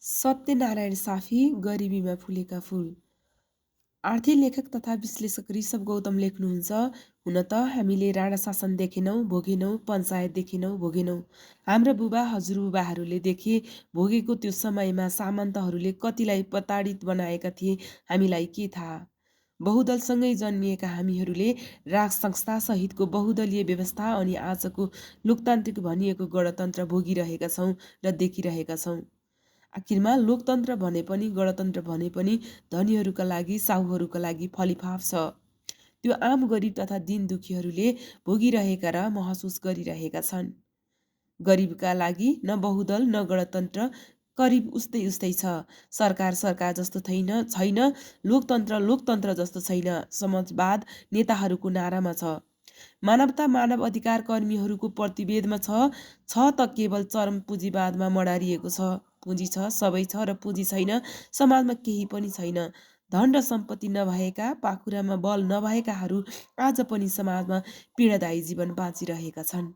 सत्यनारायण साफी गरिबीमा फुलेका फुल। आर्थिक लेखक तथा विश्लेषक ऋषभ गौतम लेख्नुहुन्छ, हुन त हामीले राणा शासन देखेनौँ, भोगेनौँ, पञ्चायत देखेनौँ, भोगेनौँ। हाम्रा बुबा हजुरबुबाहरूले देखे, भोगेको त्यो समयमा सामन्तहरूले कतिलाई प्रताडित बनाएका थिए हामीलाई के थाहा। बहुदलसँगै जन्मिएका हामीहरूले राज संस्था सहितको बहुदलीय व्यवस्था अनि आजको लोकतान्त्रिक भनिएको गणतन्त्र भोगिरहेका छौँ र देखिरहेका छौँ। आखिरमा लोकतन्त्र भने पनि गणतन्त्र भने पनि धनीहरूका लागि, साहुहरूका लागि फलिफाप छ। त्यो आम गरिब तथा दीन दुखीहरूले भोगिरहेका र महसुस गरिरहेका छन्। गरिबका लागि न बहुदल न गणतन्त्र, करिब उस्तै उस्तै छ। सरकार जस्तो छैन, लोकतन्त्र जस्तो छैन। समाजवाद नेताहरूको नारामा छ। मानवता मानव अधिकार कर्मीहरूको प्रतिवेदमा छ त केवल चरम पुँजीवादमा मडारिएको छ। पुँजी छ, सबै छ र पुँजी छैन, समाजमा केही पनि छैन। धन र सम्पत्ति नभएका, पाखुरामा बल नभएकाहरू आज पनि समाजमा पीडादायी जीवन बाँचिरहेका छन्।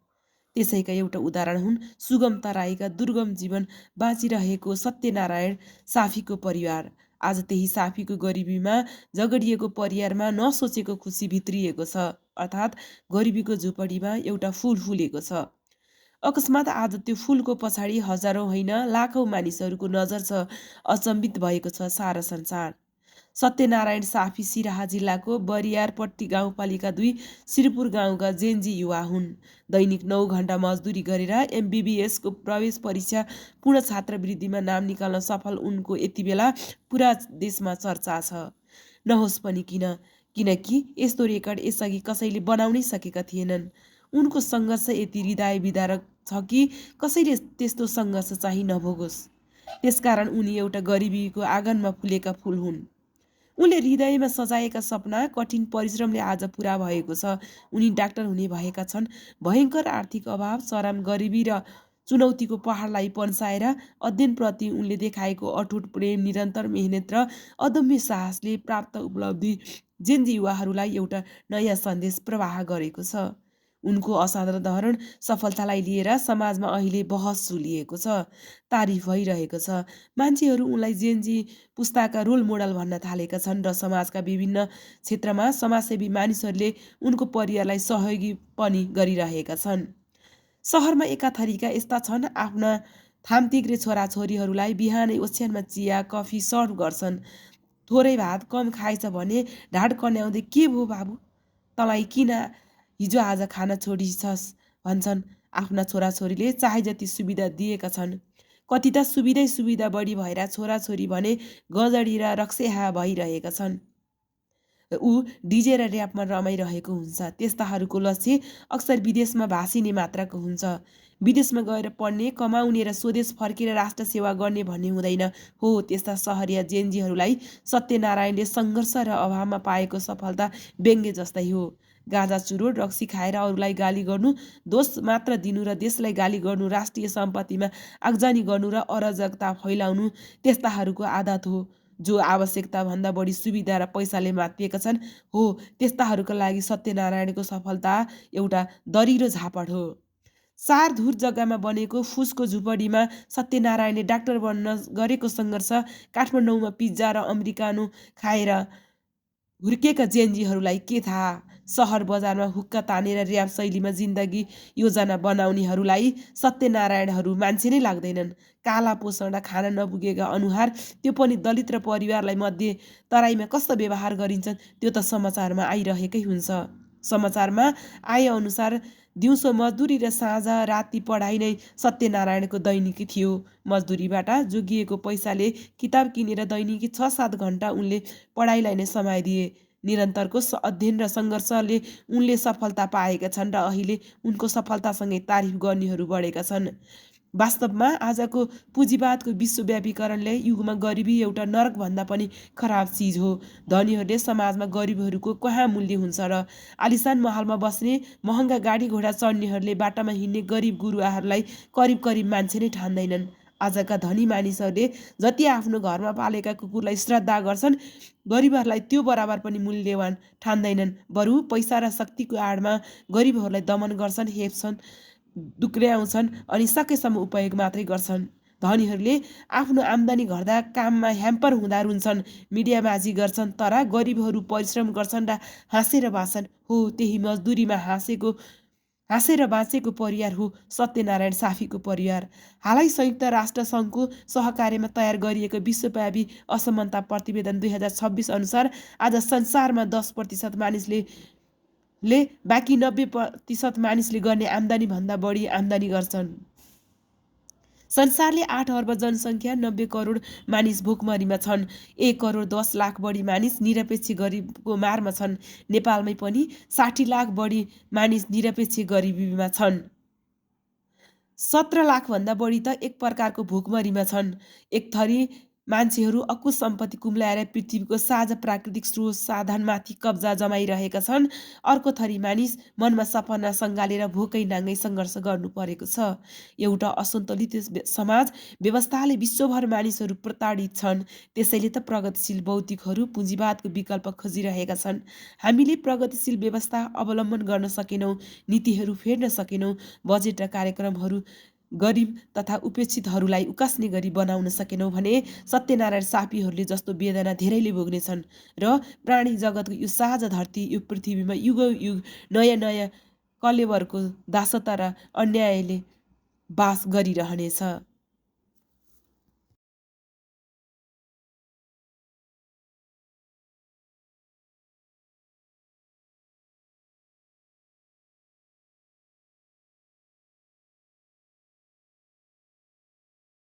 त्यसैका एउटा उदाहरण हुन् सुगम तराईका दुर्गम जीवन बाँचिरहेको सत्यनारायण साफीको परिवार। आज त्यही साफीको गरिबीमा झगडिएको परिवारमा नसोचेको खुसी भित्रिएको छ, अर्थात् गरिबीको झुपडीमा एउटा फुल फुलेको छ। अकस्मात आज त्यो फुलको पछाडि हजारौँ होइन लाखौँ मानिसहरूको नजर छ। अचम्बित भएको छ सारा संसार। सत्यनारायण साफी सिराहा जिल्लाको बरियारपट्टी गाउँपालिका 2 श्रीपुर गाउँका जेन्जी युवा हुन्। दैनिक 9 घण्टा मजदुरी गरेर MBBSको प्रवेश परीक्षा पूर्ण छात्रवृत्तिमा नाम निकाल्न सफल उनको यति बेला पुरा देशमा चर्चा छ। नहोस् पनि किनकि यस्तो रेकर्ड यसअघि कसैले बनाउनै सकेका थिएनन्। उनको सङ्घर्ष यति हृदय विदारक छ कि कसैले त्यस्तो सङ्घर्ष चाहिँ नभोगोस्। त्यसकारण उनी एउटा गरिबीको आँगनमा फुलेका फुल हुन्। उनले हृदयमा सजाएका सपना कठिन परिश्रमले आज पुरा भएको छ। उनी डाक्टर हुने भएका छन्। भयङ्कर आर्थिक अभाव, चरम गरिबी र चुनौतीको पहाडलाई पन्साएर अध्ययनप्रति उनले देखाएको अटुट प्रेम, निरन्तर मेहनत र अदम्य साहसले प्राप्त उपलब्धि जेन्जी युवाहरूलाई एउटा नयाँ सन्देश प्रवाह गरेको छ। उनको असाधारण सफलतालाई लिएर समाजमा अहिले बहस चलिएको छ, तारिफ भइरहेको छ। मान्छेहरू उनलाई जेन्जी पुस्ताका रोल मोडल भन्न थालेका छन् र समाजका विभिन्न क्षेत्रमा समाजसेवी मानिसहरूले उनको परिवारलाई सहयोगी पनि गरिरहेका छन्। सहरमा एका थरीका यस्ता छन्, आफ्ना थामतिग्रे छोराछोरीहरूलाई बिहानै ओछ्यानमा चिया कफी सर्भ गर्छन्। थोरै भात कम खाएछ भने ढाड कन्याउँदै के भो बाबु, तँलाई किन हिजो आज खान छोडिछस् भन्छन्। आफ्ना छोराछोरीले चाहे जति सुविधा दिएका छन्। कति त सुविधा बढी भएर छोराछोरी भने गजडी र रक्सेहा भइरहेका छन्। ऊ डिजे र ऱ्यापमा रमाइरहेको हुन्छ। त्यस्ताहरूको लक्ष्य अक्सर विदेशमा भासिने मात्राको हुन्छ। विदेशमा गएर पढ्ने, कमाउने र स्वदेश फर्केर राष्ट्र सेवा गर्ने भन्ने हुँदैन। हो, त्यस्ता सहरिया जेन्जीहरूलाई सत्यनारायणले सङ्घर्ष र अभावमा पाएको सफलता व्यङ्ग्य जस्तै हो। गाँजा चुरोट रक्सी खाएर अरूलाई गाली गर्नु, दोष मात्र दिनु र देशलाई गाली गर्नु, राष्ट्रिय सम्पत्तिमा आगजनी गर्नु र अराजकता फैलाउनु त्यस्ताहरूको आदत हो, जो आवश्यकताभन्दा बढी सुविधा र पैसाले मातिएका छन्। हो, त्यस्ताहरूका लागि सत्यनारायणको सफलता एउटा दरिलो झापड हो। सारधुर जग्गामा बनेको फुसको झुपडीमा सत्यनारायणले डाक्टर बन्न गरेको सङ्घर्ष काठमाडौँमा पिज्जा र अमेरिकानो खाएर हुर्केका जेन्जीहरूलाई के थाहा। सहर बजारमा हुक्का तानेर ऱ्याप शैलीमा जिन्दगी योजना बनाउनेहरूलाई सत्यनारायणहरू मान्छे नै लाग्दैनन्। काला पोषण खान नपुगेका अनुहार, त्यो पनि दलित र परिवारलाई मध्ये तराईमा कस्तो व्यवहार गरिन्छन् त्यो त समाचारमा आइरहेकै हुन्छ। समाचारमा आए अनुसार दिउँसो मजदुरी र साँझ राति पढाइ नै सत्यनारायणको दैनिकी थियो। मजदुरीबाट जोगिएको पैसाले किताब किनेर दैनिकी 6-7 घण्टा उनले पढाइलाई नै समय दिए। निरन्तरको अध्ययन र सङ्घर्षले उनले सफलता पाएका छन् र अहिले उनको सफलतासँगै तारिफ गर्नेहरू बढेका छन्। वास्तवमा आजको पुँजीवादको विश्वव्यापीकरणले युगमा गरिबी एउटा नरकभन्दा पनि खराब चिज हो। धनीहरूले समाजमा गरिबहरूको कहाँ मूल्य हुन्छ र आलिसान महलमा बस्ने, महँगा गाडी घोडा चढ्नेहरूले बाटामा हिँड्ने गरिब गुरुवाहरूलाई करिब मान्छे नै ठान्दैनन्। आजका धनी मानिसहरूले जति आफ्नो घरमा पालेका कुकुरलाई श्रद्धा गर्छन्, गरिबहरूलाई त्यो बराबर पनि मूल्यवान ठान्दैनन्। बरु पैसा र शक्तिको आडमा गरिबहरूलाई दमन गर्छन्, हेप्छन्, दुक्र्याउँछन् अनि सकेसम्म उपयोग मात्रै गर्छन्। धनीहरूले आफ्नो आम्दानी घट्दा काममा ह्याम्पर हुँदा रुन्छन्, मिडियाबाजी गर्छन्, तर गरिबहरू परिश्रम गर्छन् र हाँसेर बाँच्छन्। हो, त्यही मजदुरीमा हाँसेर बाँचेको परिवार हो सत्यनारायण साफीको परिवार। हालै संयुक्त राष्ट्र सङ्घको सहकार्यमा तयार गरिएको विश्वव्यापी असमानता प्रतिवेदन 2026 अनुसार आज संसारमा 10% मानिसले बाँकी 90% मानिसले गर्ने आम्दानीभन्दा बढी आम्दानी गर्छन्। संसारले 8 अर्ब जनसङ्ख्या, 90 करोड मानिस भोकमरीमा छन्। 1 करोड 10 लाख बढी मानिस निरपेक्ष गरिबको मारमा छन्। नेपालमै पनि 60 लाख बढी मानिस निरपेक्ष गरिबीमा छन्। 17 लाखभन्दा बढी त एक प्रकारको भोकमरीमा छन्। एक थरी मान्छेहरू अकुत सम्पत्ति कुम्ल्याएर पृथ्वीको साझा प्राकृतिक स्रोत साधनमाथि कब्जा जमाइरहेका छन्। अर्को थरी मानिस मनमा सपना सङ्गालेर भोकै नाङ्गै सङ्घर्ष गर्नु परेको छ। एउटा असन्तुलित समाज व्यवस्थाले विश्वभर मानिसहरू प्रताडित छन्। त्यसैले त प्रगतिशील भौतिकहरू पुँजीवादको विकल्प खोजिरहेका छन्। हामीले प्रगतिशील व्यवस्था अवलम्बन गर्न सकेनौँ, नीतिहरू फेर्न सकेनौँ, बजेट र कार्यक्रमहरू गरिब तथा उपेक्षितहरूलाई उकास्ने गरी बनाउन सकेनौँ भने सत्यनारायण सापीहरूले जस्तो वेदना धेरैले भोग्नेछन् र प्राणी जगतको यो साझा धरती, यो पृथ्वीमा युगौयुग नयाँ नयाँ कलेवरको दासता र अन्यायले बास गरिरहनेछ।